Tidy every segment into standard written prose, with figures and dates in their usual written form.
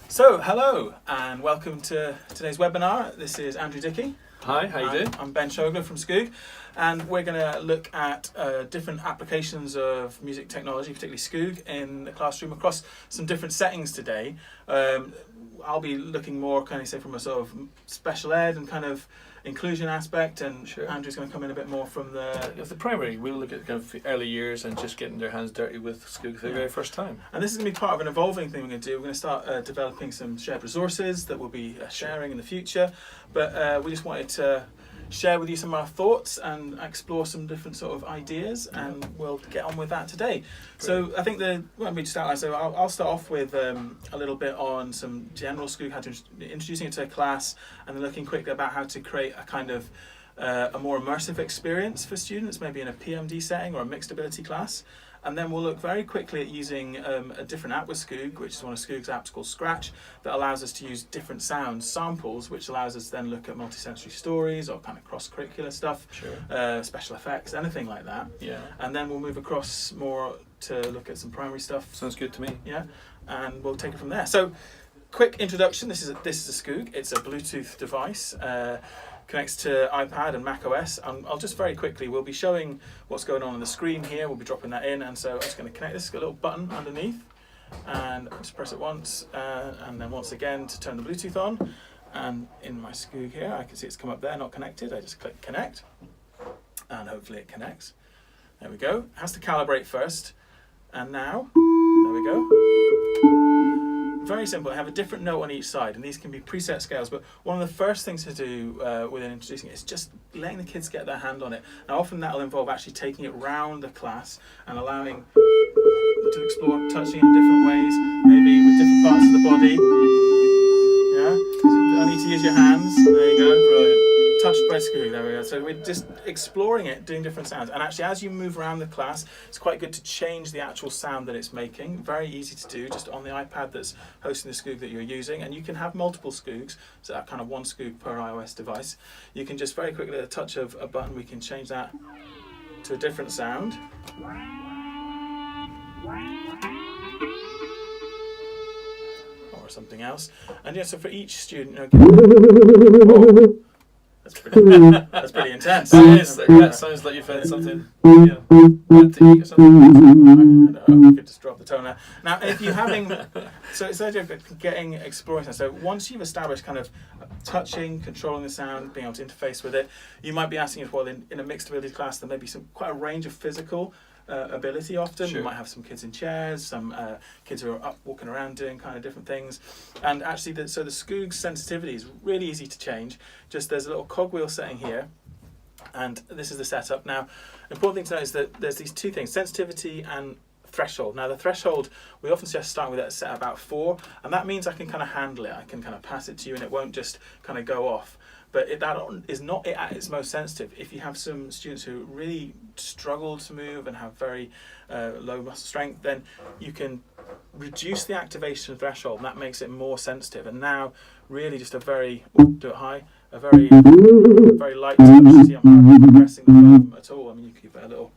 So, hello and welcome to today's webinar. This is Andrew Dickie. Hi, how you doing? I'm Ben Schogler from Skoog, and we're going to look at different applications of music technology, particularly Skoog, in the classroom across some different settings today. I'll be looking more kind of say from a sort of special ed and kind of inclusion aspect, and Sure. Andrew's going to come in a bit more from the... The primary, we'll look at kind of the early years and just getting their hands dirty with Skoog for the very first time. And this is going to be part of an evolving thing we're going to do. We're going to start developing some shared resources that we'll be sharing in the future. But we just wanted to share with you some of our thoughts and explore some different sort of ideas, and we'll get on with that today. Brilliant. So I think I'll start off with a little bit on some general Skoog, how to introducing it to a class, and then looking quickly about how to create a kind of a more immersive experience for students, maybe in a PMD setting or a mixed ability class. And then we'll look very quickly at using a different app with Skoog, which is one of Skoog's apps called Scratch, that allows us to use different sound samples, which allows us to then look at multisensory stories or kind of cross-curricular stuff, Sure. Special effects, anything like that. Yeah. And then we'll move across more to look at some primary stuff. Sounds good to me. Yeah, and we'll take it from there. So, quick introduction. This is a Skoog. It's a Bluetooth device. Connects to iPad and Mac OS. I'll just very quickly, we'll be showing what's going on the screen here. We'll be dropping that in, and so I'm just going to connect this. It's got a little button underneath, and just press it once, and then once again to turn the Bluetooth on. And in my Skoog here, I can see it's come up there, not connected. I just click connect, and hopefully it connects. There we go. It has to calibrate first, and now, there we go. Very simple. I have a different note on each side, and these can be preset scales, but one of the first things to do within introducing it is just letting the kids get their hand on it. Now often that will involve actually taking it round the class and allowing them to explore touching in different ways, maybe with different parts of the body. Yeah, you don't need to use your hands. There you go. Brilliant. Touched by Skoog, there we go. So we're just exploring it, doing different sounds. And actually, as you move around the class, it's quite good to change the actual sound that it's making. Very easy to do, just on the iPad that's hosting the Skoog that you're using. And you can have multiple Skoogs, so that kind of one Skoog per iOS device. You can just very quickly, at a touch of a button, we can change that to a different sound. Or something else. And yeah, so for each student, oh, that's pretty intense. That sounds like you've had something. Yeah. Or something. I could just drop the tone there. Now, if you're having, so it's the idea of getting exploring. So once you've established kind of touching, controlling the sound, being able to interface with it, you might be asking as well in a mixed ability class, there may be quite a range of physical ability often. Sure. You might have some kids in chairs, some kids who are up walking around doing kind of different things. And actually, so the Skoog sensitivity is really easy to change. Just there's a little cogwheel setting here, and this is the setup. Now, important thing to note is that there's these two things, sensitivity and threshold. Now the threshold, we often suggest starting with it set at about 4, and that means I can kind of handle it. I can kind of pass it to you and it won't just kind of go off. But that is not at its most sensitive. If you have some students who really struggle to move and have very low muscle strength, then you can reduce the activation threshold, and that makes it more sensitive. And now, really, just a very do it high, a very light touch. See, I'm not pressing the button at all. I mean, you could give it a little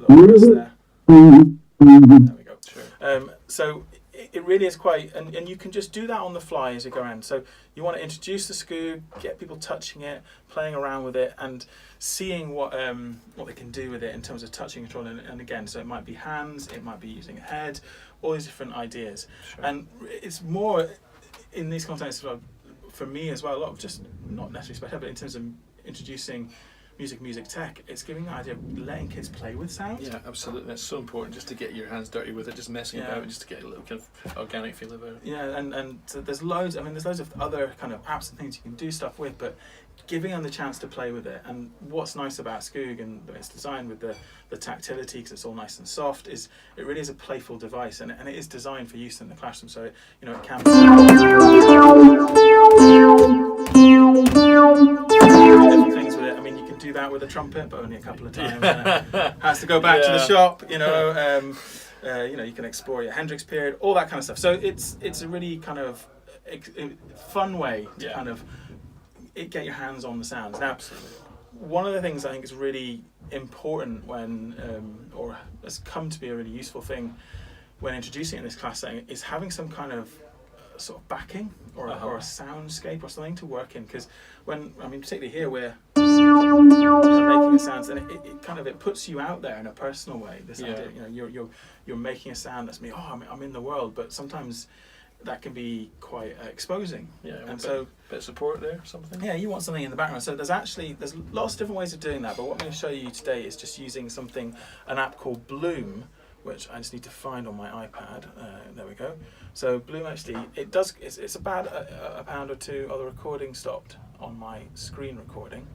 press there. There we go. Sure. So it really is quite, and you can just do that on the fly as you go around. So you want to introduce the Skoog, get people touching it, playing around with it, and seeing what they can do with it in terms of touching control. And again, so it might be hands, it might be using a head, all these different ideas. Sure. And it's more in these contexts for me as well, a lot of just not necessarily special, but in terms of introducing music tech, it's giving the idea of letting kids play with sound. Yeah, absolutely. That's so important, just to get your hands dirty with it, just messing about, and just to get a little kind of organic feel about it. Yeah, and so there's loads of other kind of apps and things you can do stuff with, but giving them the chance to play with it. And what's nice about Skoog and its design with the tactility, because it's all nice and soft, is it really is a playful device, and it is designed for use in the classroom. So it can be different things with it. I mean, you can do that with a trumpet, but only a couple of times. Has to go back to the shop, you can explore your Hendrix period, all that kind of stuff. So it's a really kind of fun way to kind of get your hands on the sounds. Now, one of the things I think is really important when, or has come to be a really useful thing when introducing it in this class setting, is having some kind of sort of backing or a soundscape or something to work in, because particularly here we're making a sound, and it kind of puts you out there in a personal way. This idea, you're making a sound that's me. Oh, I'm in the world, but sometimes that can be quite exposing. Yeah, and so bit of support there, something. Yeah, you want something in the background. So there's lots of different ways of doing that. But what I'm going to show you today is just using an app called Bloom, which I just need to find on my iPad. There we go. So Bloom actually, it's about a pound or two. Oh, the recording stopped on my screen recording,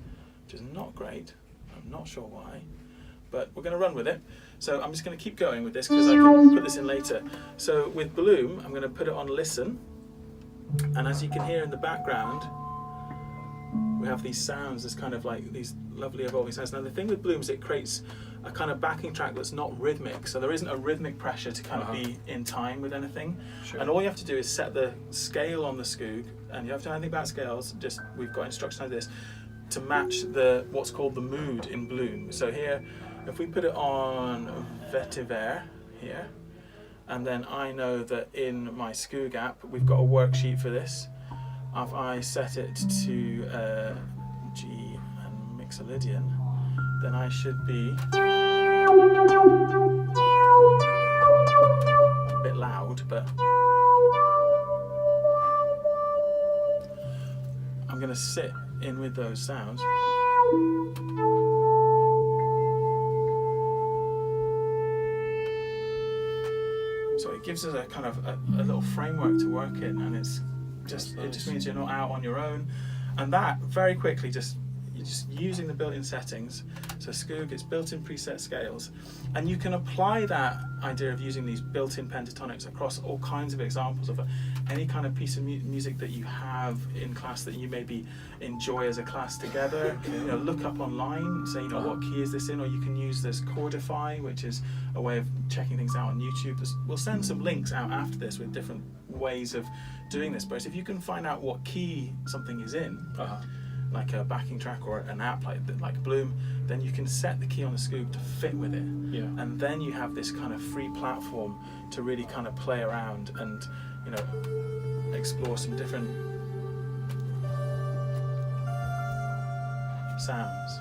which is not great. I'm not sure why, but we're going to run with it. So I'm just going to keep going with this because I can put this in later. So with Bloom, I'm going to put it on listen, and as you can hear in the background, we have these sounds, this kind of like these lovely evolving sounds. Now the thing with Bloom is it creates a kind of backing track that's not rhythmic, so there isn't a rhythmic pressure to kind of be in time with anything. Sure. And all you have to do is set the scale on the Skoog, and you have to know anything about scales, just we've got instructions like this, to match what's called the mood in Bloom. So here, if we put it on vetiver here, and then I know that in my Skoog app we've got a worksheet for this. If I set it to G and Mixolydian, then I should be a bit loud, but I'm going to sit in with those sounds. So it gives us a kind of a little framework to work in, and it just means you're not out on your own. And that very quickly you're just using the built-in settings. So Skoog, it's built-in preset scales, and you can apply that idea of using these built-in pentatonics across all kinds of examples of any kind of piece of music that you have in class that you maybe enjoy as a class together. Look up online, say what key is this in, or you can use this Chordify, which is a way of checking things out on YouTube. We'll send some links out after this with different ways of doing this, but if you can find out what key something is in, like a backing track or an app like Bloom, then you can set the key on the Skoog to fit with it. Yeah. And then you have this kind of free platform to really kind of play around and explore some different sounds.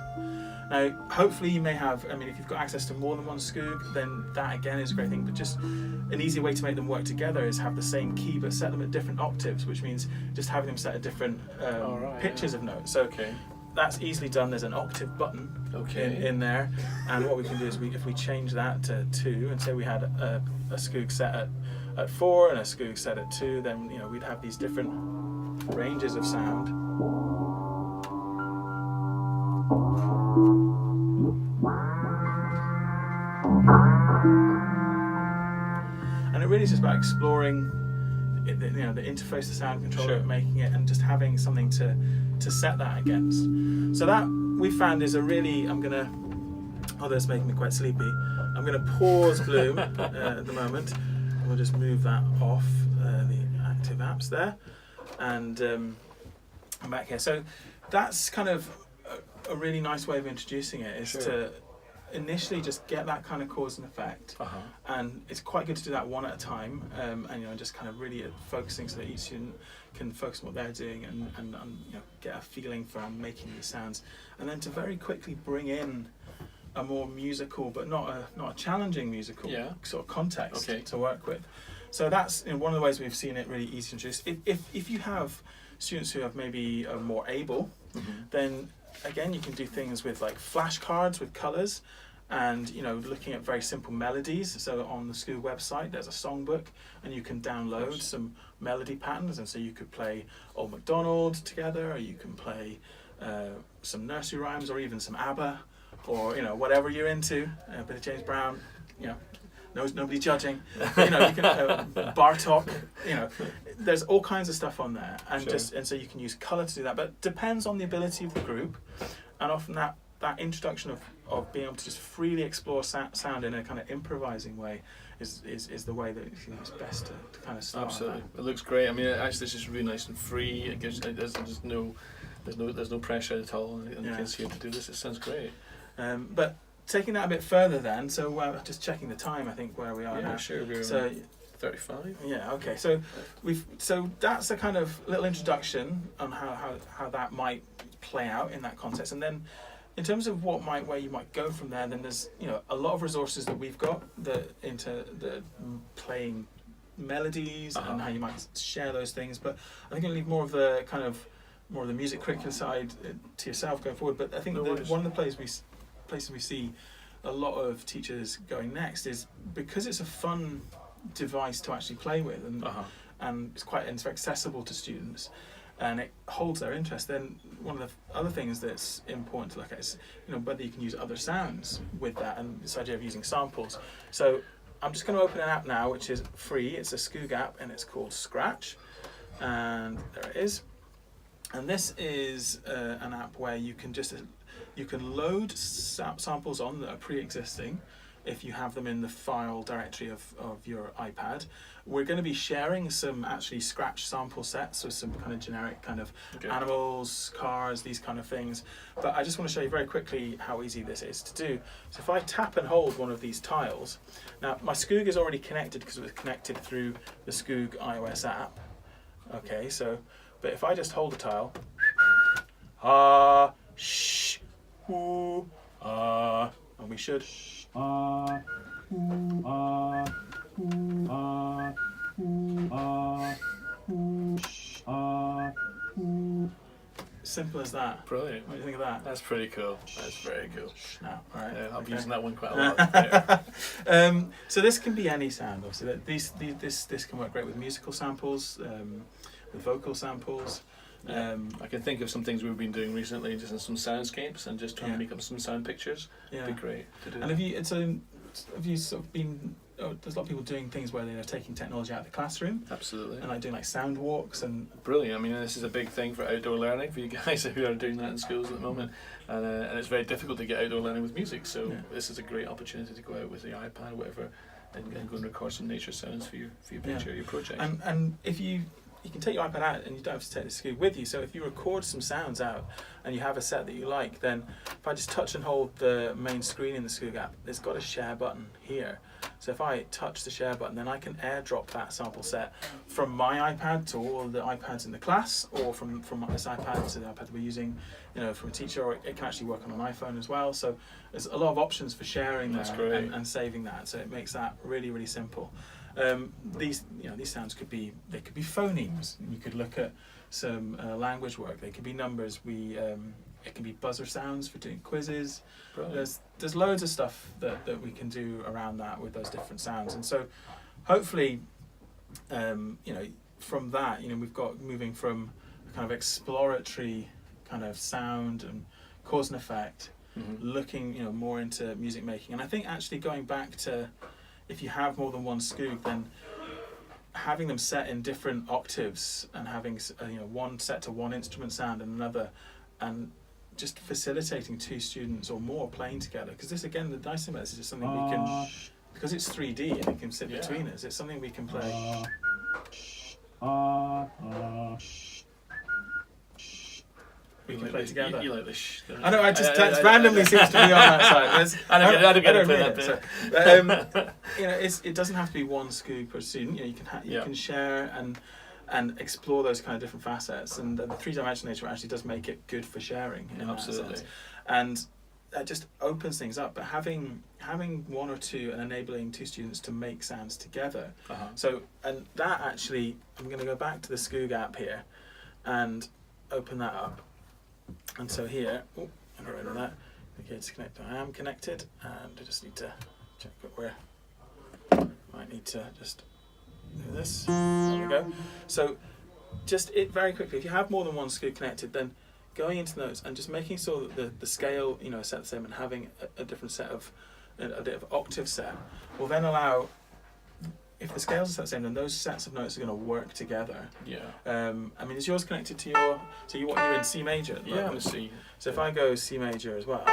Now, hopefully you may have, if you've got access to more than one Skoog, then that again is a great thing, but just an easy way to make them work together is have the same key but set them at different octaves, which means just having them set at different pitches of notes. So that's easily done. There's an octave button in there, and what we can do is if we change that to 2, and say we had a Skoog set at 4 and a Skoog set at 2, then we'd have these different ranges of sound. And it really is just about exploring the interface, the sound controller, making it, and just having something to set that against. So that we found is a really, that's making me quite sleepy. I'm going to pause Bloom at the moment. We'll just move that off the active apps there, and I'm back here. So that's kind of a really nice way of introducing it, is to initially just get that kind of cause and effect, and it's quite good to do that one at a time, and just kind of really focusing so that each student can focus on what they're doing and get a feeling for making these sounds, and then to very quickly bring in a more musical but not a challenging musical sort of context to work with. So that's one of the ways we've seen it really easy to introduce. If you have students who have maybe are more able, then again you can do things with like flashcards with colours, and looking at very simple melodies. So on the Skoog website there's a songbook, and you can download some melody patterns, and so you could play Old MacDonald together, or you can play some nursery rhymes, or even some ABBA, or whatever you're into, a bit of James Brown, nobody judging, but, you can Bartok, there's all kinds of stuff on there, and so you can use colour to do that, but it depends on the ability of the group, and often that introduction of being able to just freely explore sound in a kind of improvising way is the way that it's best to kind of start. Absolutely, it looks great. Actually this is really nice and free. It gives there's no pressure at all on the kids here to do this. It sounds great. But taking that a bit further then, so just checking the time, I think, where we are now. Sure. So 35. Yeah. Okay. So that's a kind of little introduction on how that might play out in that context, and then in terms of where you might go from there, then there's a lot of resources that we've got into the playing melodies and how you might share those things. But I think I'll leave more of the music curriculum side to yourself going forward. But I think one of the places we see a lot of teachers going next is because it's a fun device to actually play with, and it's very accessible to students, and it holds their interest. Then one of the other things that's important to look at is whether you can use other sounds with that, and this idea of using samples. So I'm just going to open an app now which is free. It's a Skoog app and it's called Scratch, and there it is. And this is an app where you can load samples on that are pre-existing if you have them in the file directory of your iPad. We're going to be sharing some actually Scratch sample sets with some kind of generic kind of animals, cars, these kind of things. But I just want to show you very quickly how easy this is to do. So if I tap and hold one of these tiles, now my Skoog is already connected because it was connected through the Skoog iOS app. Okay, but if I just hold a tile, sh, ooh, and we should. Simple as that. Brilliant. What do you think of that? That's pretty cool. That's very cool. No, all right. Yeah, I'm using that one quite a lot. So this can be any sound, obviously. This can work great with musical samples, with vocal samples. I can think of some things we've been doing recently, just in some soundscapes and just trying to make up some sound pictures. Yeah. It'd be great to do. And have you sort of been? There's a lot of people doing things where they're taking technology out of the classroom. Absolutely. And like doing like sound walks and. Brilliant. I mean, this is a big thing for outdoor learning for you guys who are doing that in schools at the moment, and it's very difficult to get outdoor learning with music. So this is a great opportunity to go out with your iPad, or whatever, and go and record some nature sounds for your picture, your project. And if you can take your iPad out and you don't have to take the Skoog with you. So if you record some sounds out and you have a set that you like, then if I just touch and hold the main screen in the Skoog app, it's got a share button here. So if I touch the share button, then I can airdrop that sample set from my iPad to all the iPads in the class, or from this iPad to the iPad that we're using, from a teacher, or it can actually work on an iPhone as well. So there's a lot of options for sharing that and saving that. So it makes that really, really simple. These sounds could be phonemes. You could look at some language work. They could be numbers. It can be buzzer sounds for doing quizzes. There's loads of stuff that we can do around that with those different sounds. And so hopefully, from that, we've got moving from a kind of exploratory kind of sound and cause and effect, looking more into music making. And I think actually going back to, if you have more than one Skoog, then having them set in different octaves and having one set to one instrument sound and another, and just facilitating two students or more playing together. Because this, again, the nice thing about this is just something we can, because it's 3D and it can sit between us, it's something we can play. We can play together. You like the shh. I know, it randomly seems to be on that side. I don't get to play that bit. It doesn't have to be one Skoog per student. You can share and explore those kind of different facets, and the three-dimensional nature actually does make it good for sharing. Absolutely. And that just opens things up. But having one or two and enabling two students to make sounds together. So, and that actually, I'm going to go back to the Skoog app here and open that up. And so here, I got rid of that. Okay, it's connected. I am connected, and I just need to check where. Might need to just do this. There we go. So, just very quickly, if you have more than one Skoog connected, then going into notes and just making sure that the scale, is set the same, and having a different set of a bit of octave set will then allow. If the scales are set the same, then those sets of notes are going to work together. Is yours connected to your? So you're in C major at the moment? I'm in C. So if I go C major as well.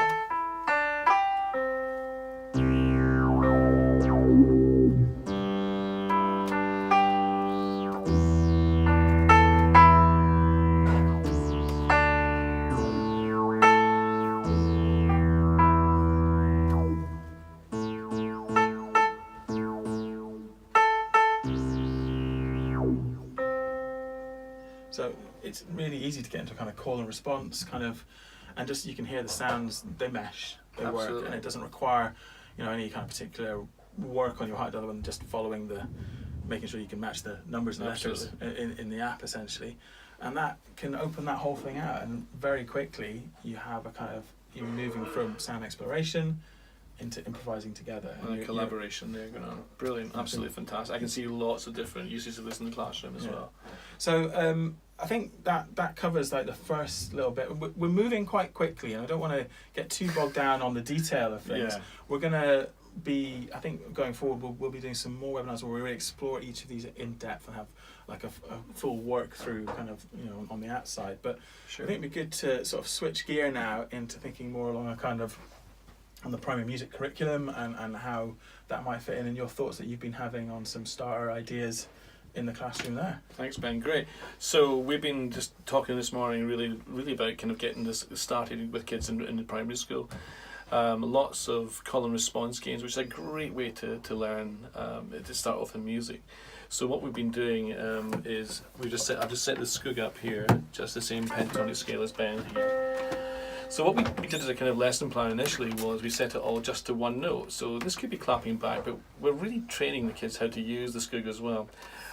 So it's really easy to get into kind of call and response kind of, and just you can hear the sounds, they mesh, they Absolutely. work, and it doesn't require, you know, any kind of particular work on your part other than just following making sure you can match the numbers and letters in the app essentially. And that can open that whole thing out, and very quickly you have a kind of, you're moving from sound exploration into improvising together. And collaboration there going on. Brilliant, absolutely fantastic. I can see lots of different uses of this in the classroom as well. So I think that covers like the first little bit. We're moving quite quickly, and I don't want to get too bogged down on the detail of things. Yeah. We're going to be, I think going forward, we'll be doing some more webinars where we really explore each of these in depth and have like a full work through kind of, you know, on the outside. But Sure. I think it'd be good to sort of switch gear now into thinking more along a kind of on the primary music curriculum and how that might fit in, and your thoughts that you've been having on some starter ideas in the classroom there. Thanks, Ben. Great. So we've been just talking this morning really about kind of getting this started with kids in the primary school. Lots of call and response games, which is a great way to learn to start off in music. So what we've been doing is I've just set the Skoog up here, just the same pentatonic scale as Ben here. So what we did as a kind of lesson plan initially was we set it all just to one note. So this could be clapping back, but we're really training the kids how to use the Skoog as well.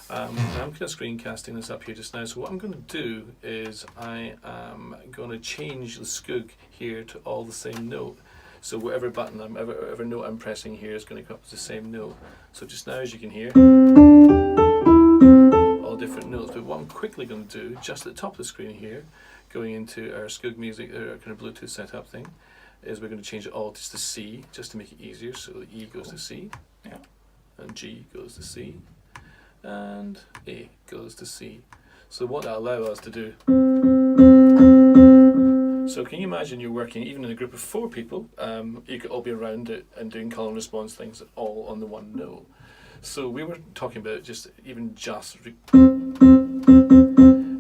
I'm kind of screencasting this up here just now. So what I'm going to do is I am going to change the Skoog here to all the same note. So whatever button whatever note I'm pressing here is going to come up with the same note. So just now, as you can hear, all different notes. But what I'm quickly going to do, just at the top of the screen here, going into our Skoogmusic, our kind of Bluetooth setup thing, is we're going to change it all just to C, just to make it easier. So the E goes to C, Yeah. and G goes to C, and A goes to C. So what that allows us to do. So can you imagine you're working even in a group of 4 people? You could all be around it and doing call and response things all on the one note. So we were talking about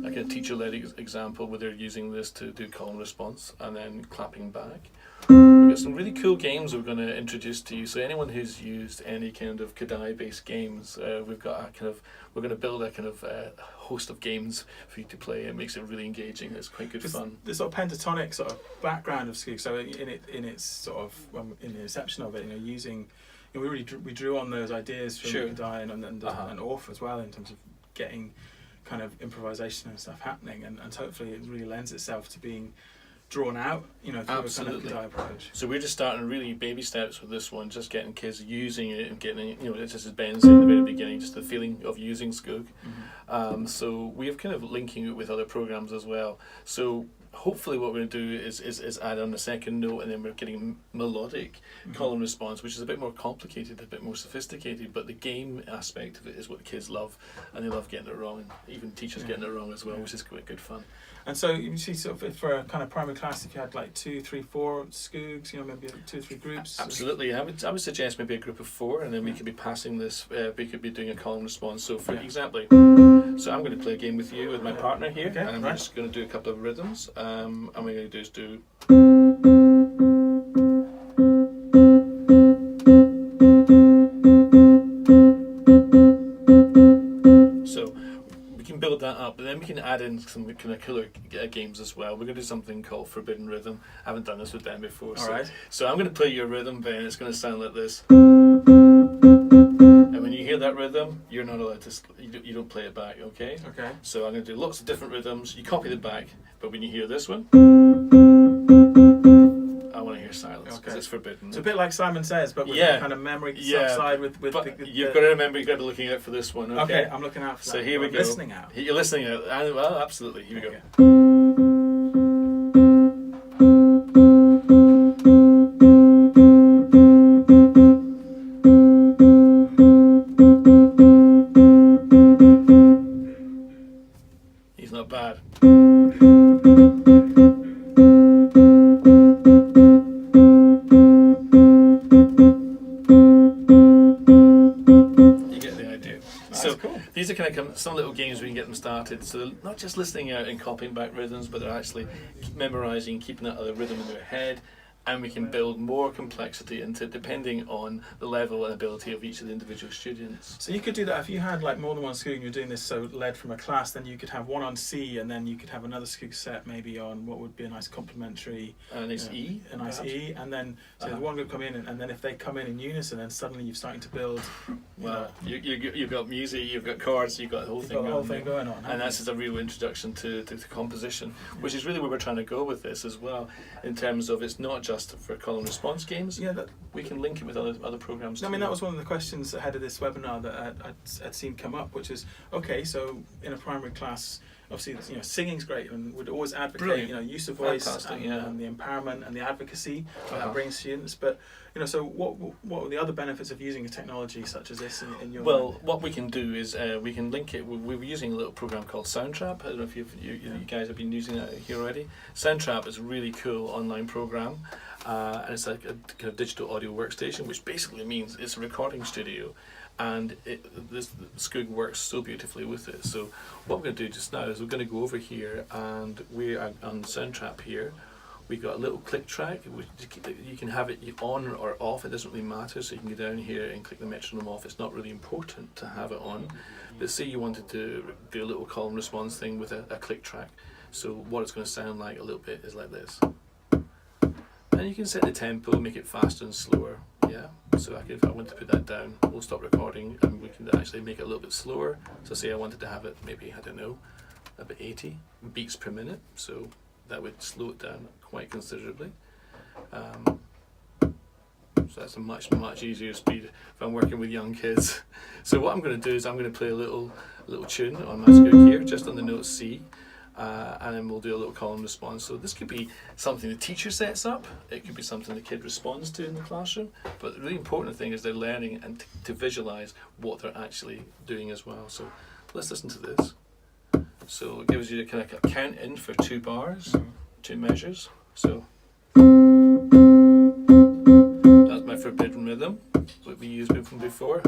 like a teacher-led example where they're using this to do call and response and then clapping back. We've got some really cool games we're going to introduce to you. So anyone who's used any kind of Kadai-based games, we're going to build a kind of host of games for you to play. It makes it really engaging. It's quite good fun. The sort of pentatonic sort of background of Skoog, so in its sort of in the inception of it, you know, using, you know, we drew on those ideas from Sure. Kadai and Orff as well in terms of getting kind of improvisation and stuff happening, and hopefully it really lends itself to being drawn out, you know, through Absolutely. a kind of Kadai approach. So we're just starting really baby steps with this one, just getting kids using it and getting, you know, just as Ben said in the very beginning, just the feeling of using Skoog. Mm-hmm. So we have kind of linking it with other programs as well. So hopefully what we're going to do is add on a second note, and then we're getting melodic call and response, which is a bit more complicated, a bit more sophisticated, but the game aspect of it is what the kids love, and they love getting it wrong, and even teachers getting it wrong as well, which is quite good fun. And so you see, sort of for a kind of primary class, if you had like 2, 3, 4 Skoogs, you know, maybe 2 or 3 groups. Absolutely, I would suggest maybe a group of 4, and then we could be passing this. We could be doing a call and response. So for example, so I'm going to play a game with you with my partner here, Okay, and I'm right. just going to do a couple of rhythms. And what we're going to do is do. So we can build that up, but then we can add in some kind of killer games as well. We're going to do something called Forbidden Rhythm. I haven't done this with Ben before. All right. So I'm going to play your rhythm, Ben. It's going to sound like this. And when you hear that rhythm, you're not allowed to. You don't play it back, okay? Okay. So I'm going to do lots of different rhythms. You copy the back, but when you hear this one, I want to hear silence because it's forbidden. It's a bit like Simon Says, but with Yeah. the kind of memory Yeah. side with But the, you've got to remember, you've got to be looking out for this one, okay? Okay, I'm looking out for that. So here we I'm go. listening out. You're listening out. Well, absolutely. Here we go. Okay. He's not bad. You get the idea. So cool. these are kind of some little games we can get them started. So they're not just listening out and copying back rhythms, but they're actually memorising, keeping that other rhythm in their head, and we can build more complexity into depending on the level and ability of each of the individual students. So you could do that if you had like more than one Skoog and you're doing this so led from a class, then you could have one on C and then you could have another Skoog set maybe on what would be a nice complementary And it's E. a nice perhaps. E, and then so one would come in and then if they come in unison, then suddenly you're starting to build. You've got music, you've got chords, you've got the whole You've thing got the whole going thing going on. And that's just a real introduction to composition, which is really where we're trying to go with this as well, in terms of it's not just for call and response games. Yeah, we can link it with other programs too. I mean, that was one of the questions ahead of this webinar that I'd seen come up, which is, okay, so in a primary class, obviously, singing's great and would always advocate, use of voice and the empowerment and the advocacy that brings students. But, so what are the other benefits of using a technology such as this in your? Well, what we can do is we can link it. We were using a little program called Soundtrap. I don't know if you guys have been using that here already. Soundtrap is a really cool online program. And it's like a kind of digital audio workstation, which basically means it's a recording studio, and this Skoog works so beautifully with it. So what we're going to do just now is we're going to go over here, and we are on Soundtrap here. We've got a little click track. You can have it on or off, it doesn't really matter, so you can go down here and click the metronome off. It's not really important to have it on, but say you wanted to do a little call and response thing with a click track. So what it's going to sound like a little bit is like this. And you can set the tempo, make it faster and slower. Yeah. So if I want to put that down, we'll stop recording and we can actually make it a little bit slower. So say I wanted to have it maybe, I don't know, about 80 beats per minute. So that would slow it down quite considerably. So that's a much easier speed if I'm working with young kids. So what I'm going to do is I'm going to play a little tune on my Skoog here, just on the note C. And then we'll do a little call and response. So this could be something the teacher sets up, it could be something the kid responds to in the classroom, but the really important thing is they're learning and to visualize what they're actually doing as well. So let's listen to this. So it gives you a kind of a count in for 2 bars, 2 measures. So that's my forbidden rhythm, what we used from before.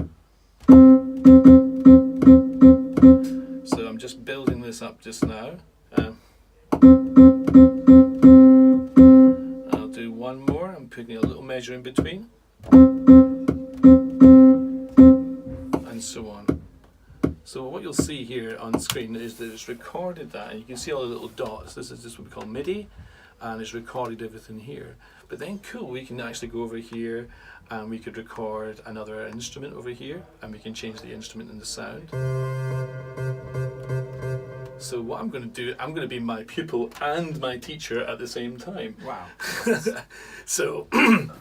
So I'm just building this up just now. I'll do one more. I'm putting a little measure in between, and so on. So what you'll see here on the screen is that it's recorded that, and you can see all the little dots. This is just what we call MIDI, and it's recorded everything here. But then cool, we can actually go over here and we could record another instrument over here, and we can change the instrument and the sound. So what I'm going to do, I'm going to be my pupil and my teacher at the same time. Wow. So I'm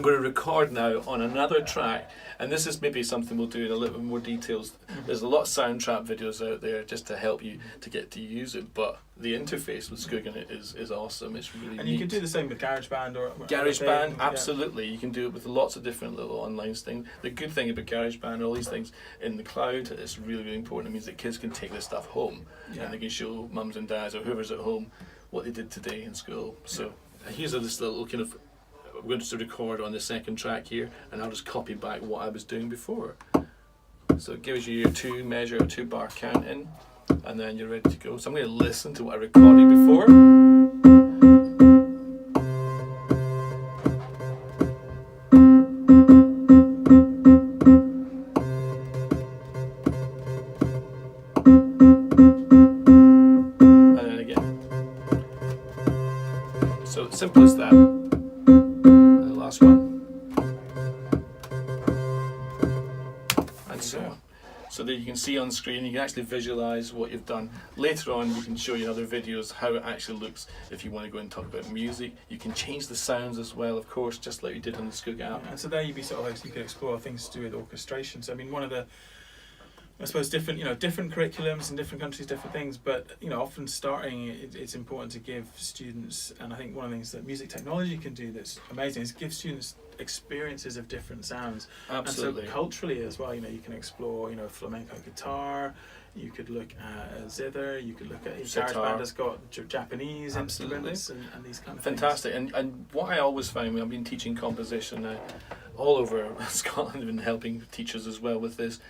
going to record now on another track, and this is maybe something we'll do in a little bit more details. There's a lot of Soundtrap videos out there just to help you to get to use it, but the interface with Skoog in it is awesome. It's really And neat. you can do the same with GarageBand or GarageBand, absolutely. You can do it with lots of different little online things. The good thing about GarageBand, all these things in the cloud, it's really, really important. It means that kids can take this stuff home and they can show mums and dads or whoever's at home what they did today in school. So here's this little kind of, I'm going to record on the second track here, and I'll just copy back what I was doing before. So it gives you your 2 measure, 2 bar count in, and then you're ready to go. So I'm going to listen to what I recorded before. And then again. So it's simple as that. And the last one. And so on. So that you can see on screen, you can actually visualize what you've done. Later on, we can show you in other videos how it actually looks. If you want to go and talk about music, you can change the sounds as well, of course, just like you did on the Skoog app. And so there you'd be you could explore things to do with orchestration. So I mean, one of the, I suppose different curriculums in different countries, different things, but often starting it's important to give students, and I think one of the things that music technology can do that's amazing is give students experiences of different sounds. Absolutely. And so culturally as well, you can explore flamenco guitar, you could look at zither, you could look at GarageBand has got Japanese instruments and these kind of fantastic things. And what I always find when I've been teaching composition all over Scotland and helping teachers as well with this,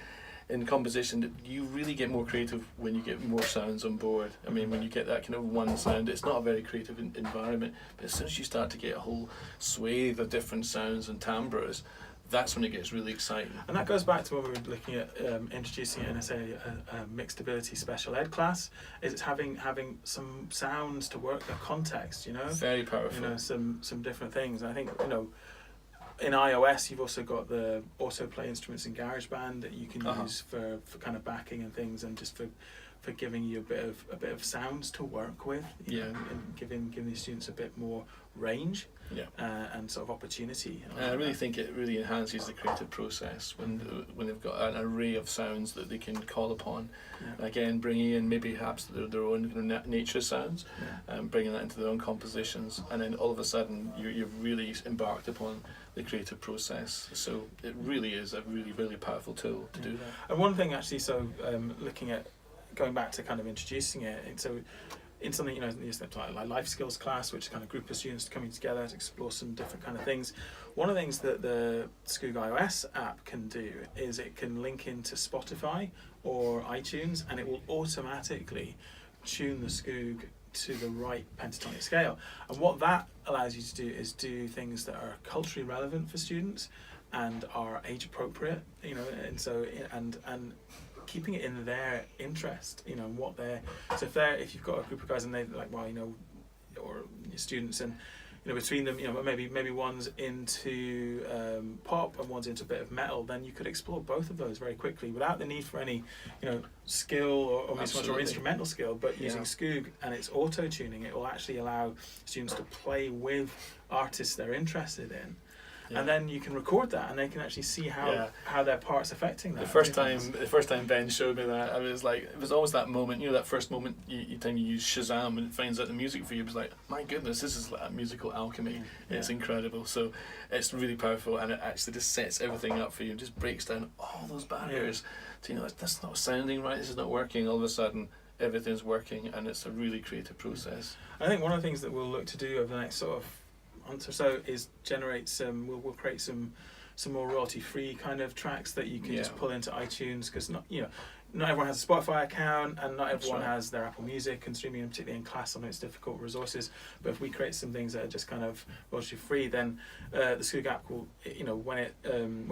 in composition, you really get more creative when you get more sounds on board. I mean, when you get that kind of one sound, it's not a very creative environment, but as soon as you start to get a whole swathe of different sounds and timbres, that's when it gets really exciting. And that goes back to when we were looking at introducing it in a mixed ability special ed class. Is it's having some sounds to work the context, you know. Very powerful. You know, some different things. And I think, you know, in iOS you've also got the autoplay instruments in GarageBand that you can use for kind of backing and things, and just for giving you a bit of sounds to work with. You know, and giving the students a bit more range. And sort of opportunity. I really think it really enhances the creative process when they've got an array of sounds that they can call upon. Again, bringing in maybe perhaps their own kind of nature sounds, and bringing that into their own compositions, and then all of a sudden you've really embarked upon the creative process. So it really is a really, really powerful tool to do that. And one thing actually, so looking at going back to kind of introducing it, so in something, you know, like life skills class, which is kind of group of students coming together to explore some different kind of things. One of the things that the Skoog iOS app can do is it can link into Spotify or iTunes, and it will automatically tune the Skoog to the right pentatonic scale. And what that allows you to do is do things that are culturally relevant for students and are age appropriate, you know, and so and keeping it in their interest, you know, what they're, so if you've got a group of guys and they're like, well, you know, or students, and you know, between them, you know, maybe one's into pop and one's into a bit of metal, then you could explore both of those very quickly without the need for any, you know, skill or instrumental skill. But using Skoog and its auto tuning, it will actually allow students to play with artists they're interested in. And then you can record that, and they can actually see how their part's affecting that. The first time Ben showed me that, I was like, it was always that moment, you know, that first moment time you use Shazam and it finds out the music for you. It was like, my goodness, this is like a musical alchemy. It's incredible. So it's really powerful, and it actually just sets everything up for you and just breaks down all those barriers. So, you know, that's not sounding right, this is not working. All of a sudden, everything's working, and it's a really creative process. I think one of the things that we'll look to do over the next sort of month or so is generate some, we'll create some more royalty-free kind of tracks that you can just pull into iTunes, because not everyone has a Spotify account, and not everyone has their Apple Music and streaming, and particularly in class, I know it's difficult resources. But if we create some things that are just kind of royalty-free, then the Skoog app will, you know, when it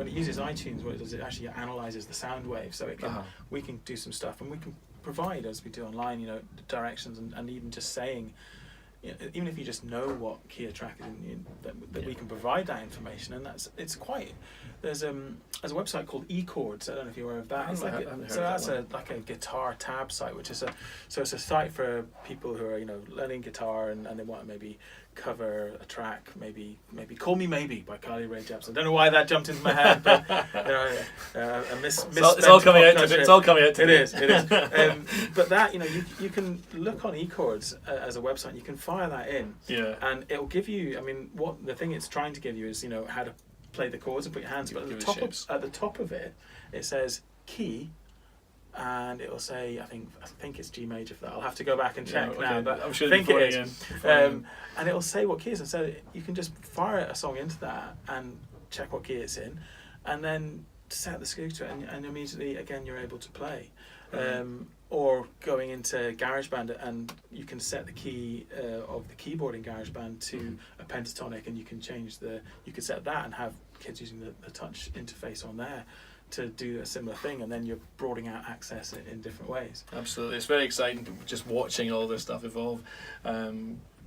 uses iTunes, what it does, it actually analyzes the sound wave, so it can we can do some stuff, and we can provide, as we do online, you know, directions and even just saying, you know, even if you just know what key a track is in, that we can provide that information. And it's quite, there's a website called eChords, I don't know if you're aware of that. It's like a guitar tab site, which is it's a site for people who are, you know, learning guitar and they want to maybe cover a track, maybe Call Me Maybe by Carly Rae Jepsen. I don't know why that jumped into my head, but you know, it's all coming out today. It's all coming out today. It is. But that, you know, you can look on eChords as a website. You can fire that in, and it will give you. I mean, what the thing it's trying to give you is, you know, how to play the chords and put your hands. But at the top of it, it says key. And it'll say, I think it's G major for that. I'll have to go back and check now, but I'm sure I think it is. And it'll say what key it is, and so you can just fire a song into that and check what key it's in, and then set the Skoog to it, and immediately again you're able to play. Or going into GarageBand, and you can set the key of the keyboard in GarageBand to a pentatonic, and you can set that and have kids using the touch interface on there to do a similar thing, and then you're broadening out access in different ways. Absolutely, it's very exciting just watching all this stuff evolve.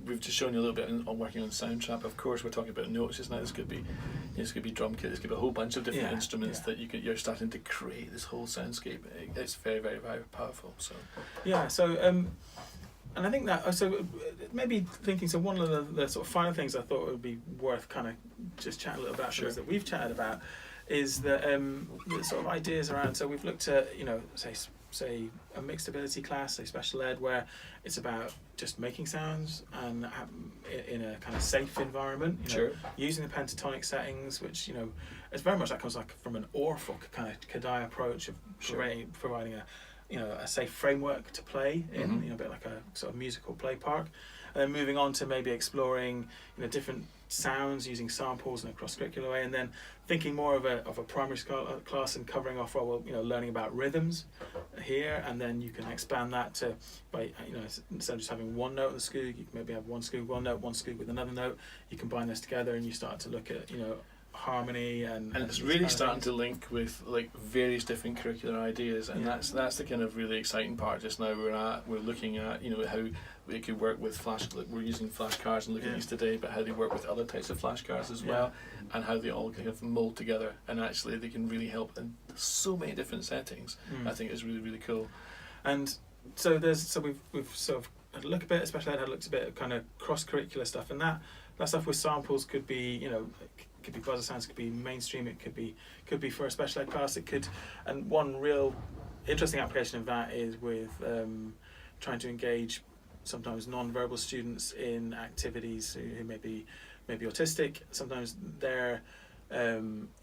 We've just shown you a little bit on working on Soundtrap. Of course, we're talking about notes just now. This could be drum kit. This could be a whole bunch of different instruments that you're starting to create this whole soundscape. It's very, very, very powerful. So and I think that, so maybe thinking, so one of the sort of final things I thought would be worth kind of just chatting a little about, things that we've chatted about, is that the sort of ideas around, so we've looked at, you know, say a mixed ability class, say special ed, where it's about just making sounds and in a kind of safe environment, you know, using the pentatonic settings, which, you know, it's very much that comes like from an Orff kind of Kadai approach of providing a, you know, a safe framework to play in, you know, a bit like a sort of musical play park, and then moving on to maybe exploring different sounds using samples in a cross-curricular way, and then thinking more of a primary class and covering off learning about rhythms here, and then you can expand that to by instead of just having one note of the Skoog, you can maybe have one Skoog one note, one Skoog with another note. You combine this together and you start to look at harmony and it's really starting to link with like various different curricular ideas, and that's the kind of really exciting part just now. We're looking at how we could work with we're using flashcards and looking at these today, but how they work with other types of flashcards as well, and how they all kind of mold together, and actually they can really help in so many different settings. I think is really, really cool. And so we've sort of had a look a bit, especially had looked a bit at kind of cross-curricular stuff, and that stuff with samples could be could be buzzer sounds, could be mainstream, it could be for a special ed class, and one real interesting application of that is with trying to engage sometimes non-verbal students in activities who may be autistic. Sometimes their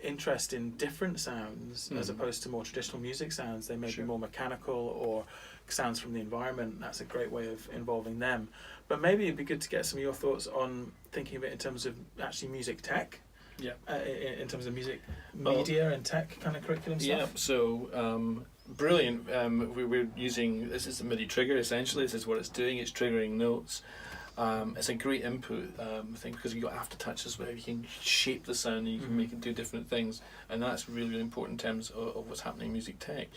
interest in different sounds as opposed to more traditional music sounds, they may be more mechanical or sounds from the environment. That's a great way of involving them. But maybe it'd be good to get some of your thoughts on thinking of it in terms of actually music tech. In terms of music media and tech kind of curriculum stuff. So brilliant. We're using, this is a MIDI trigger essentially. This is what it's doing. It's triggering notes. It's a great input, I think, because you got aftertouch as well. You can shape the sound and you can make it do different things, and that's really, really important in terms of what's happening in music tech.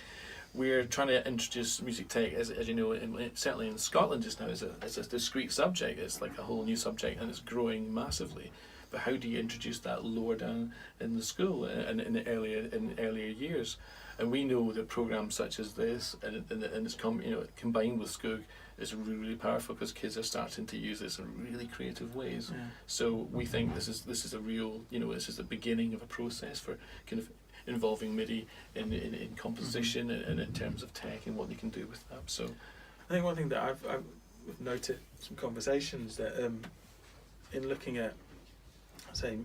We're trying to introduce music tech, as you know, certainly in Scotland just now, as a discrete subject. It's like a whole new subject and it's growing massively. But how do you introduce that lower down in the school and in earlier years? And we know that programs such as this and it's combined with Skoog is really, really powerful, because kids are starting to use this in really creative ways. So we think this is a real, this is the beginning of a process for kind of involving MIDI in composition and in terms of tech and what they can do with that. So I think one thing that I've noted some conversations that in looking at, say,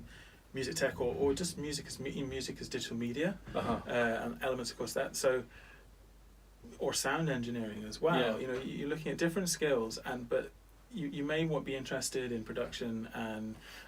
music tech or just music as digital media and elements of course that, so, or sound engineering as well. You're looking at different skills, but you may be interested in production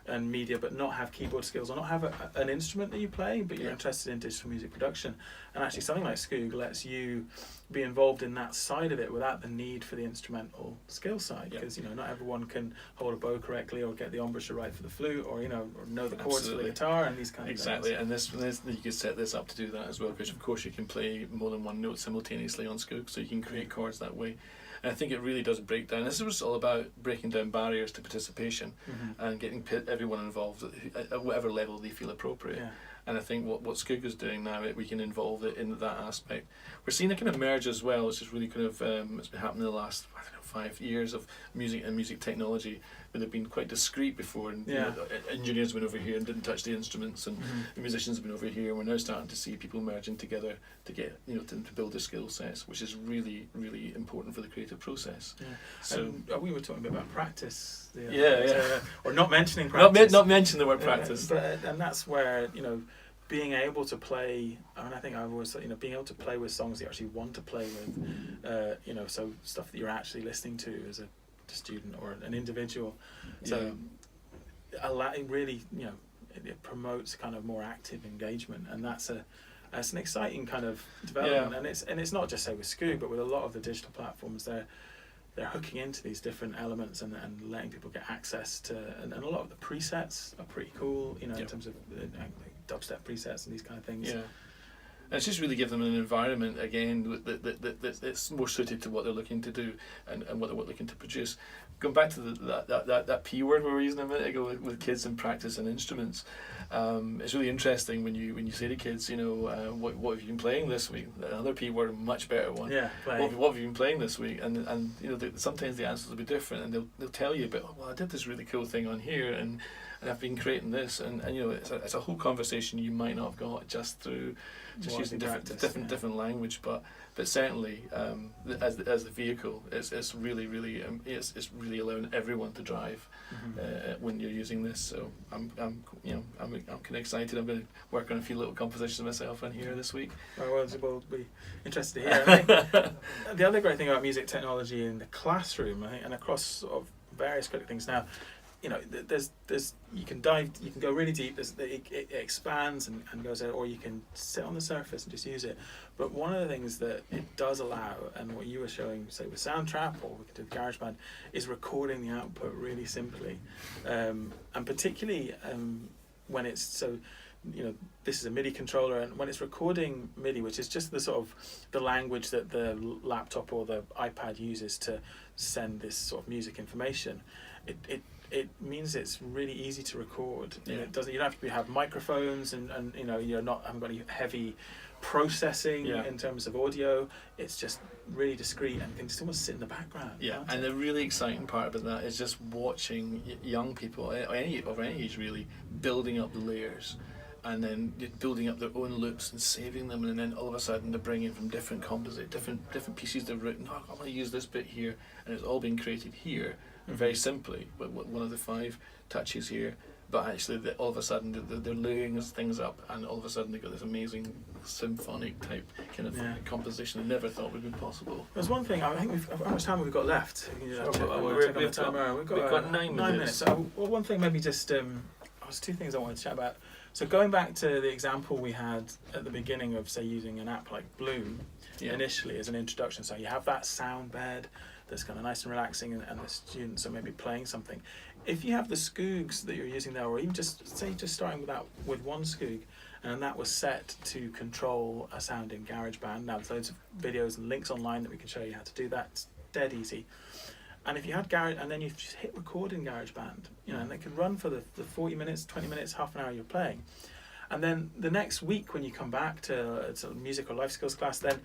and media, but not have keyboard skills or not have an instrument that you play, but you're interested in digital music production. And actually something like Skoog lets you be involved in that side of it without the need for the instrumental skill side, because not everyone can hold a bow correctly or get the embouchure right for the flute, or or know the chords for the guitar and these kind of things. Exactly, and this you can set this up to do that as well, because of course you can play more than one note simultaneously on Skoog, so you can create chords that way. And I think it really does break down. This is all about breaking down barriers to participation and getting everyone involved at whatever level they feel appropriate. And I think what Skoog is doing now, we can involve it in that aspect. We're seeing a kind of merge as well, which is really kind of it's been happening in the last 5 years of music and music technology, where they've been quite discreet before, and engineers have been over here and didn't touch the instruments, and the musicians have been over here, and we're now starting to see people merging together to get to build their skill sets, which is really, really important for the creative process. So we were talking a bit about practice, or not mentioning practice. Not mention the word practice, but and that's where being able to play, I think I've always thought, being able to play with songs that you actually want to play with, so stuff that you're actually listening to as a student or an individual. So it really, it promotes kind of more active engagement, and that's an exciting kind of development. And it's not just, say, with Skoog, but with a lot of the digital platforms, they're hooking into these different elements and letting people get access to, and a lot of the presets are pretty cool, in terms of dubstep presets and these kind of things. And it's just really giving them an environment, again, that's more suited to what they're looking to do and what they're looking to produce. Going back to that P word we were using a minute ago with kids and practice and instruments, it's really interesting when you say to kids, what have you been playing this week? Another P word, a much better one. What have you been playing this week? And sometimes the answers will be different, and they'll tell you about, I did this really cool thing on here, and and I've been creating this, and you know, it's a whole conversation you might not have got just through just using different language, but certainly as the vehicle, it's really it's really allowing everyone to drive when you're using this. So I'm kind of excited. I'm going to work on a few little compositions myself in here this week. Well, we'll be interested to hear. I think the other great thing about music technology in the classroom, I think, and across sort of various critical things now, you know, there's you can go really deep. It expands and goes out, or you can sit on the surface and just use it. But one of the things that it does allow, and what you were showing, say with Soundtrap, or we could do with GarageBand, is recording the output really simply, and particularly when it's so. You know, this is a MIDI controller, and when it's recording MIDI, which is just the sort of the language that the laptop or the iPad uses to send this sort of music information, it means it's really easy to record. Yeah. You know, you don't have to have microphones, and you know, haven't got any heavy processing in terms of audio. It's just really discreet and can just almost sit in the background. Yeah, and the really exciting part about that is just watching young people, of any age really, building up the layers, and then building up their own loops and saving them, and then all of a sudden they're bringing from different different pieces they've written. Oh, I'm going to use this bit here, and it's all been created here, very simply, with one of the 5 touches here. But actually, all of a sudden they're layering things up, and all of a sudden they've got this amazing symphonic type kind of composition I never thought would be possible. There's one thing. I think how much time have we got left? We've got 9 minutes. So, one thing, maybe just there's 2 things I wanted to chat about. So going back to the example we had at the beginning of, say, using an app like Bloom initially as an introduction. So you have that sound bed that's kind of nice and relaxing, and the students are maybe playing something. If you have the Skoogs that you're using there, or even just starting with one Skoog, and that was set to control a sound in GarageBand. Now there's loads of videos and links online that we can show you how to do that. It's dead easy. And if you had and then you just hit record in GarageBand, you know, and it can run for the 40 minutes, 20 minutes, half an hour you're playing. And then the next week when you come back to a music or life skills class, then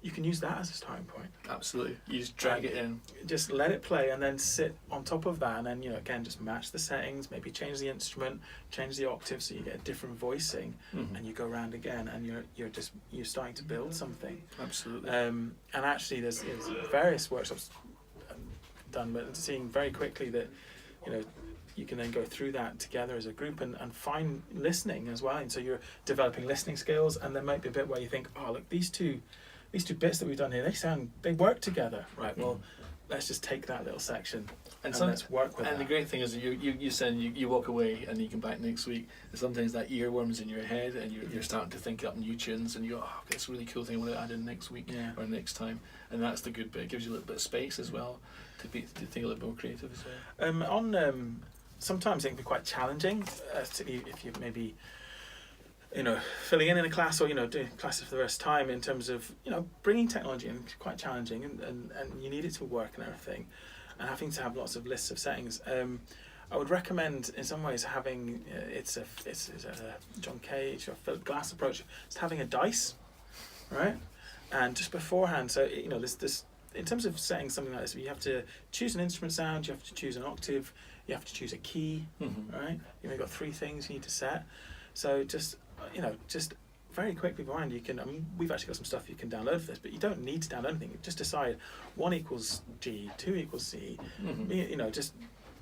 you can use that as a starting point. Absolutely. You just drag it in. Just let it play, and then sit on top of that, and then, you know, again, just match the settings, maybe change the instrument, change the octave so you get a different voicing, and you go around again, and you're starting to build something. Absolutely. And actually there's various workshops done, but seeing very quickly that, you know, you can then go through that together as a group and find listening as well, and so you're developing listening skills, and there might be a bit where you think, oh look, these two bits that we've done here, they work together, right? Well, let's just take that little section and let's work with it. And the great thing is that you said you walk away and you come back next week, and sometimes that earworm's in your head, and you're starting to think up new tunes, and you go, oh, that's a really cool thing I want to add in next week or next time, and that's the good bit. It gives you a little bit of space as well to think a little more creative as well. Sometimes it can be quite challenging, particularly if you maybe, you know, filling in a class, or, you know, doing classes for the first time, in terms of, you know, bringing technology in. It's quite challenging, and you need it to work and everything, and having to have lots of lists of settings. I would recommend, in some ways, having it's a John Cage or Philip Glass approach. It's having a dice, right? And just beforehand, so, you know, this in terms of setting something like this, you have to choose an instrument sound, you have to choose an octave, you have to choose a key, right? You've only got 3 things you need to set. So just very quickly behind, we've actually got some stuff you can download for this, but you don't need to download anything. Just decide 1 equals G, 2 equals C. You know, just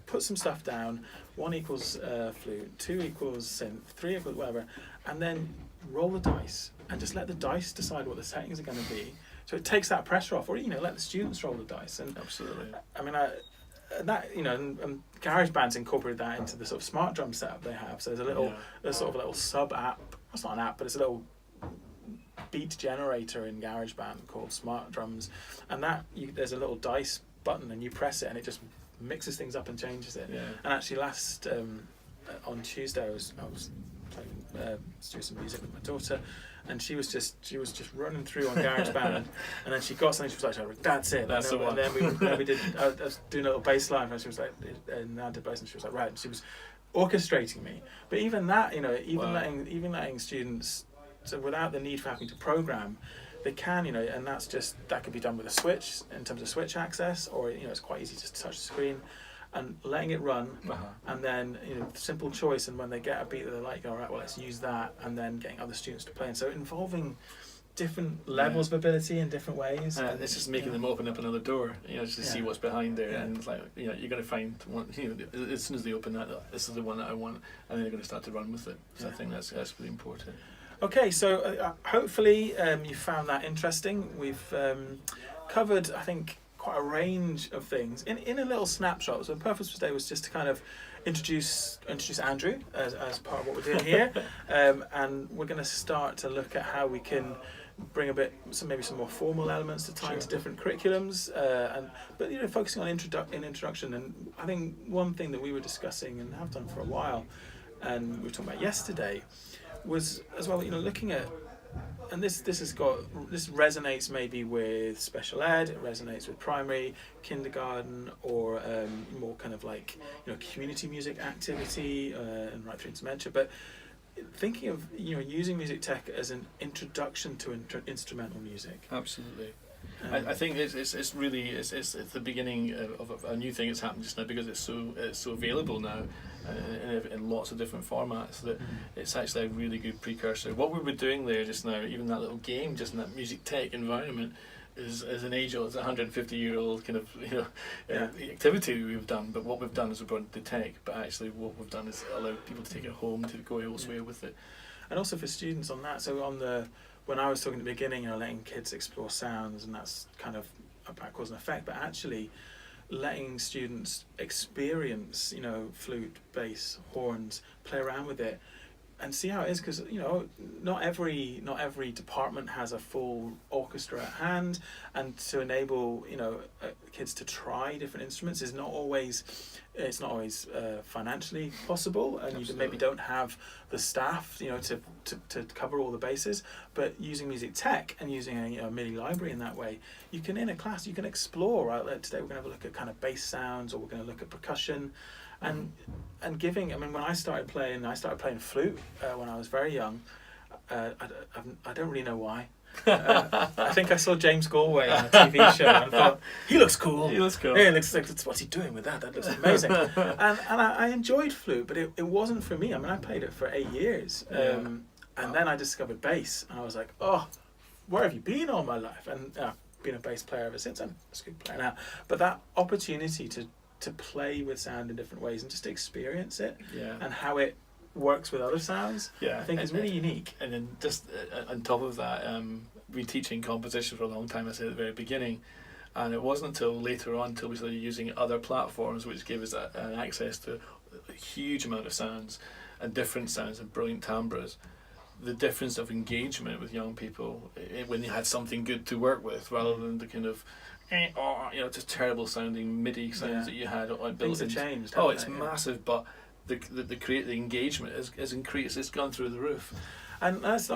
put some stuff down. 1 equals flute, 2 equals synth, 3 equals whatever, and then roll the dice and just let the dice decide what the settings are going to be. So it takes that pressure off, or, you know, let the students roll the dice. And absolutely. I mean, that, you know, and GarageBand's incorporated that into the sort of smart drum setup they have. So there's sort of a little sub app. It's not an app, but it's a little beat generator in GarageBand called Smart Drums, and there's a little dice button, and you press it, and it just mixes things up and changes it. Yeah. And actually, last on Tuesday, I was playing doing some music with my daughter, and she was just running through on GarageBand, and then she got something. She was like, "That's it." That's the one. And then we did. I was doing a little bass line, and she was like, and I did bass, and she was like, right. And she was orchestrating me. But even that, you know, even letting students, so without the need for having to program, they can, you know, and that could be done with a switch in terms of switch access, or, you know, it's quite easy just to touch the screen. and letting it run, and then simple choice, and when they get a beat that they like, all right, well, let's use that, and then getting other students to play. And so involving different levels of ability in different ways. It's just making them open up another door, just to see what's behind there, and it's like you're going to find one. As soon as they open that, this is the one that I want, and then they're going to start to run with it. So I think that's really important. Okay, so hopefully you found that interesting. We've covered, I think, quite a range of things in a little snapshot. So the purpose of today was just to kind of introduce Andrew as part of what we're doing here, and we're going to start to look at how we can bring maybe some more formal elements to tie into different curriculums, but focusing on introduction. And I think one thing that we were discussing and have done for a while, and we were talking about yesterday, was as well looking at, and this resonates maybe with special ed, it resonates with primary, kindergarten, or more kind of like community music activity and right through into dementia, but thinking of using music tech as an introduction to instrumental music. Absolutely. I think it's really the beginning of a new thing that's happened just now, because it's so available now in lots of different formats, that it's actually a really good precursor. What we were doing there just now, even that little game just in that music tech environment, is an age-old, it's a 150-year-old kind of activity we've done. But what we've done is we've brought the tech, but actually what we've done is allowed people to take it home, to go elsewhere with it. And also for students on that, so when I was talking at the beginning, letting kids explore sounds, and that's kind of about cause and effect, but actually letting students experience, flute, bass, horns, play around with it, and see how it is, because not every department has a full orchestra at hand, and to enable kids to try different instruments is not always financially possible, and you maybe don't have the staff to cover all the bases. But using music tech and using a MIDI library in that way, you can, in a class, you can explore. Right, today we're going to have a look at kind of bass sounds, or we're going to look at percussion. And giving, when I started playing flute when I was very young. I don't really know why. I think I saw James Galway on a TV show and I thought, he looks cool. He looks cool. Yeah, looks like, what's he doing with that? That looks amazing. and I enjoyed flute, but it wasn't for me. I played it for 8 years. And then I discovered bass, and I was like, oh, where have you been all my life? And I've been a bass player ever since. I'm a Skoog player now. But that opportunity to play with sound in different ways and just to experience it, and how it works with other sounds, I think is really unique. And then just on top of that, we teaching composition for a long time, I said at the very beginning, and it wasn't until later on, until we started using other platforms which gave us an access to a huge amount of sounds and different sounds and brilliant timbres, the difference of engagement with young people when they had something good to work with, rather than the kind of just terrible sounding MIDI sounds that you had on things have changed. It's massive, but the engagement has increased. It's gone through the roof. And that's,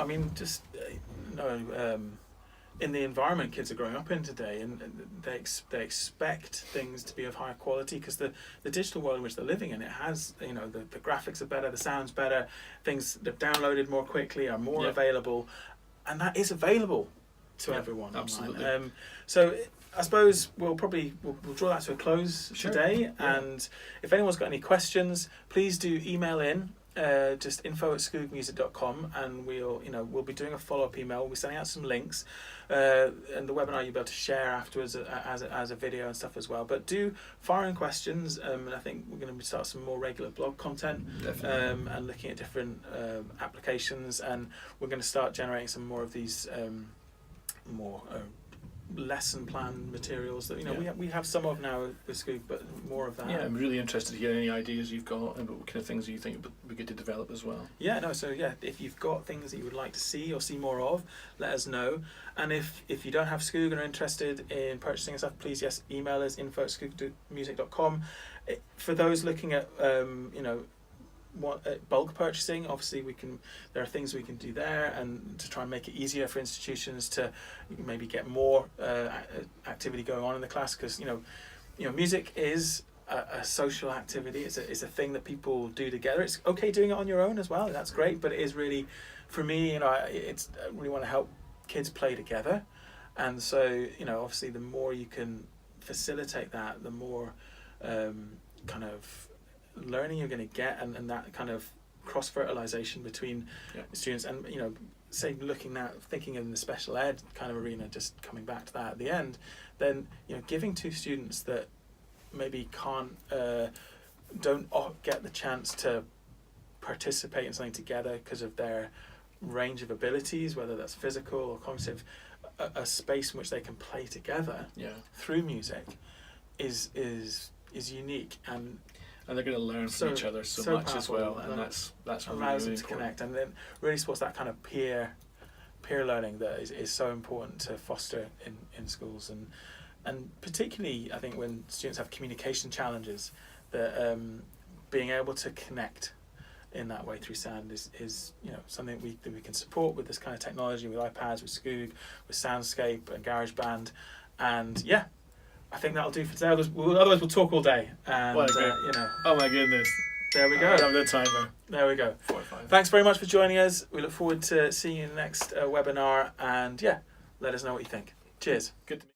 in the environment kids are growing up in today, and they expect things to be of higher quality, because the digital world in which they're living in, it has, the graphics are better, the sound's better, things that are downloaded more quickly are more available, and that is available to everyone. Absolutely. So I suppose we'll draw that to a close today, and if anyone's got any questions, please do email in, just info@skoogmusic.com, and we'll be doing a follow-up email. We'll be sending out some links, and the webinar you'll be able to share afterwards as a video and stuff as well. But do fire in questions, and I think we're going to start some more regular blog content, and looking at different applications, and we're going to start generating some more of these more lesson plan materials that we have some of now with Skoog, but more of that. I'm really interested to hear any ideas you've got and what kind of things you think would be good to develop as well. If you've got things that you would like to see or see more of, let us know. And if you don't have Skoog and are interested in purchasing stuff, please email us info@skoogmusic.com. For those looking at bulk purchasing, obviously there are things we can do there, and to try and make it easier for institutions to maybe get more activity going on in the class, because music is a social activity. It's a thing that people do together. It's okay doing it on your own as well, that's great, but it is really, for me, I really want to help kids play together, and so obviously the more you can facilitate that, the more kind of learning you're going to get, and that kind of cross fertilization between students, and say thinking in the special ed kind of arena, just coming back to that at the end, then giving to students that maybe don't get the chance to participate in something together because of their range of abilities, whether that's physical or cognitive, a space in which they can play together through music is unique, and they're going to learn from each other so much as well, and that's allows really them to connect, and then really supports that kind of peer learning that is so important to foster in schools, and particularly I think when students have communication challenges, that being able to connect in that way through sound is something that we can support with this kind of technology, with iPads, with Skoog, with Soundscape and GarageBand, and I think that'll do for today. Otherwise we'll talk all day, and oh my goodness, there we go. I have the timer. There we go. 45. Thanks very much for joining us. We look forward to seeing you in the next webinar, and let us know what you think. Cheers. Good to meet you.